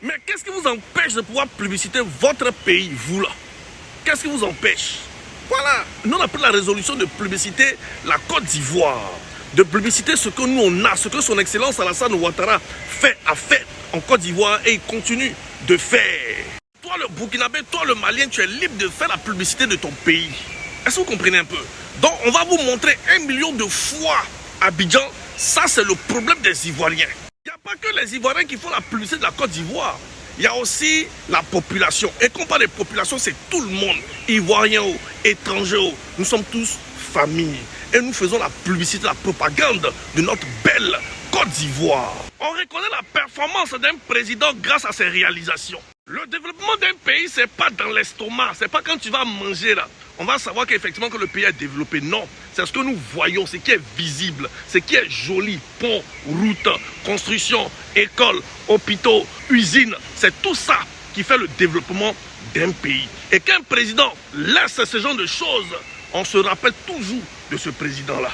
Mais qu'est-ce qui vous empêche de pouvoir publiciter votre pays, vous là? Qu'est-ce qui vous empêche? Voilà, nous on a pris la résolution de publiciter la Côte d'Ivoire, de publiciter ce que nous on a, ce que son Excellence Alassane Ouattara a fait en Côte d'Ivoire et il continue de faire. Toi le Burkinabé, toi le Malien, tu es libre de faire la publicité de ton pays. Est-ce que vous comprenez un peu? Donc on va vous montrer 1 million de fois Abidjan. Ça c'est le problème des Ivoiriens. Il n'y a pas que les Ivoiriens qui font la publicité de la Côte d'Ivoire. Il y a aussi la population. Et quand on parle de population, c'est tout le monde. Ivoiriens, étrangers, nous sommes tous famille. Et nous faisons la publicité, la propagande de notre belle Côte d'Ivoire. On reconnaît la performance d'un président grâce à ses réalisations. Le développement d'un pays, c'est pas dans l'estomac. C'est pas quand tu vas manger là. On va savoir qu'effectivement que le pays est développé. Non, c'est ce que nous voyons, ce qui est visible, ce qui est joli. Pont, route, construction, école, hôpitaux, usines. C'est tout ça qui fait le développement d'un pays. Et qu'un président laisse ce genre de choses, on se rappelle toujours de ce président-là.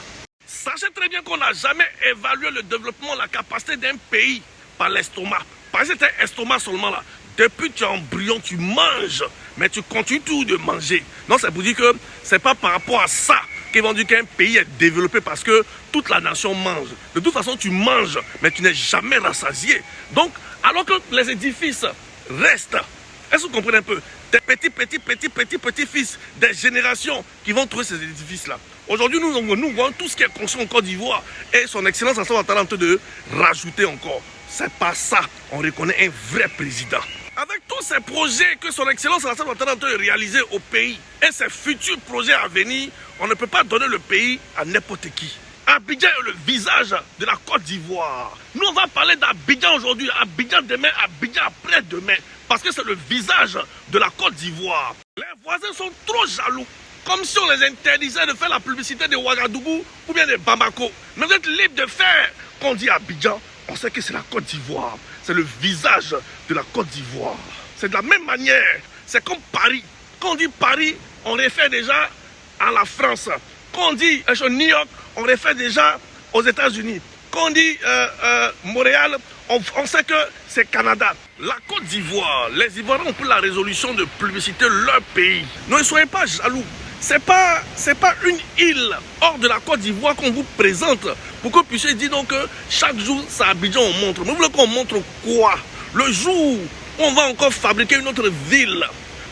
Sachez très bien qu'on n'a jamais évalué le développement, la capacité d'un pays par l'estomac. Parce que c'est un estomac seulement là. Depuis que tu es embryon, tu manges, mais tu continues toujours de manger. Non, c'est pour dire que ce n'est pas par rapport à ça qu'ils vont dire qu'un pays est développé parce que toute la nation mange. De toute façon, tu manges, mais tu n'es jamais rassasié. Donc, alors que les édifices restent, est-ce que vous comprenez un peu? Des petits-fils, des générations qui vont trouver ces édifices-là. Aujourd'hui, nous voyons tout ce qui est construit en Côte d'Ivoire et son Excellence Alassane Ouattara en train de rajouter encore. C'est pas ça, on reconnaît un vrai président. Avec tous ces projets que son Excellence Alassane Ouattara est en train de réaliser au pays et ses futurs projets à venir, on ne peut pas donner le pays à n'importe qui. Abidjan est le visage de la Côte d'Ivoire. Nous, on va parler d'Abidjan aujourd'hui, Abidjan demain, Abidjan après-demain, parce que c'est le visage de la Côte d'Ivoire. Les voisins sont trop jaloux, comme si on les interdisait de faire la publicité de Ouagadougou ou bien de Bamako. Mais vous êtes libre de faire. Quand on dit Abidjan, on sait que c'est la Côte d'Ivoire. C'est le visage de la Côte d'Ivoire. C'est de la même manière. C'est comme Paris. Quand on dit Paris, on réfère déjà à la France. Quand on dit New York, on réfère déjà aux États-Unis. Quand on dit Montréal, on sait que c'est Canada. La Côte d'Ivoire, les Ivoiriens ont pris la résolution de publiciter leur pays. Ne soyez pas jaloux. C'est pas une île hors de la Côte d'Ivoire qu'on vous présente pour que vous puissiez dire donc que chaque jour, c'est Abidjan on montre. Mais vous voulez qu'on montre quoi? Le jour où on va encore fabriquer une autre ville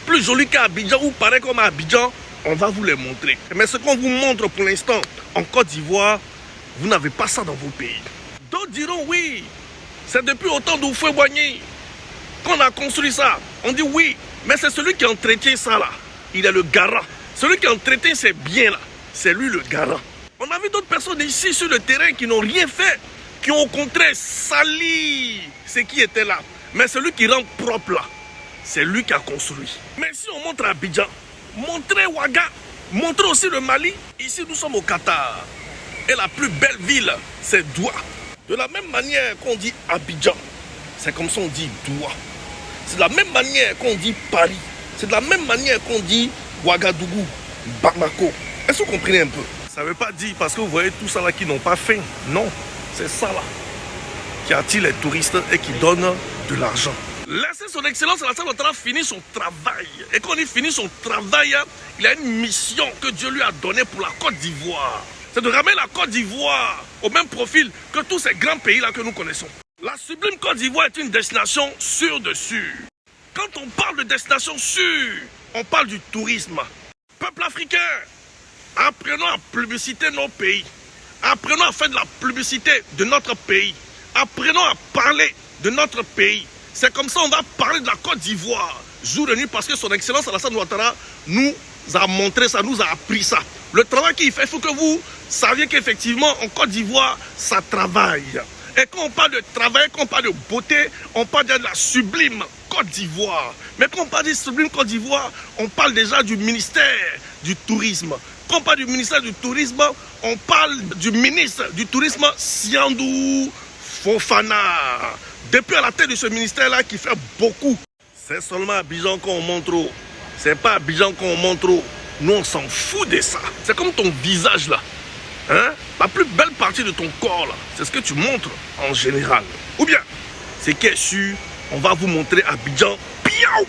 plus jolie qu'Abidjan ou pareil comme Abidjan, on va vous les montrer. Mais ce qu'on vous montre pour l'instant en Côte d'Ivoire, vous n'avez pas ça dans vos pays. D'autres diront oui, c'est depuis autant d'Oufoué-Boigny qu'on a construit ça. On dit oui, mais c'est celui qui entretient ça là. Il est le garant. Celui qui entretient ces biens-là, c'est lui le garant. On a vu d'autres personnes ici sur le terrain qui n'ont rien fait, qui ont au contraire sali ce qui était là. Mais celui qui rend propre là, c'est lui qui a construit. Mais si on montre Abidjan, montrez Ouaga, montrez aussi le Mali. Ici, nous sommes au Qatar. Et la plus belle ville, c'est Doua. De la même manière qu'on dit Abidjan, c'est comme ça on dit Doua. C'est de la même manière qu'on dit Paris. C'est de la même manière qu'on dit Ouagadougou, Bamako. Est-ce que vous comprenez un peu? Ça ne veut pas dire parce que vous voyez tout ça là qui n'ont pas faim. Non, c'est ça là qui attire les touristes et qui donne de l'argent. Laissez son Excellence Alassane Ouattara finir son travail. Et quand il finit son travail, il a une mission que Dieu lui a donnée pour la Côte d'Ivoire. C'est de ramener la Côte d'Ivoire au même profil que tous ces grands pays là que nous connaissons. La sublime Côte d'Ivoire est une destination sûre de sûr. Quand on parle de destination sûre, on parle du tourisme. Peuple africain, apprenons à publiciter nos pays. Apprenons à faire de la publicité de notre pays. Apprenons à parler de notre pays. C'est comme ça qu'on va parler de la Côte d'Ivoire jour et nuit parce que son Excellence Alassane Ouattara nous a montré ça, nous a appris ça. Le travail qu'il fait, il faut que vous saviez qu'effectivement en Côte d'Ivoire, ça travaille. Et quand on parle de travail, quand on parle de beauté, on parle de la sublime Côte d'Ivoire. Mais quand on parle de sublime Côte d'Ivoire, on parle déjà du ministère du tourisme. Quand on parle du ministère du tourisme, on parle du ministre du tourisme Siandou Fofana. Depuis à la tête de ce ministère-là qui fait beaucoup. C'est seulement Abidjan qu'on montre. C'est pas Abidjan qu'on montre. Nous, on s'en fout de ça. C'est comme ton visage là. Hein? La plus belle partie de ton corps là, c'est ce que tu montres en général. Ou bien, ce qui est sûr, on va vous montrer Abidjan. Piaou!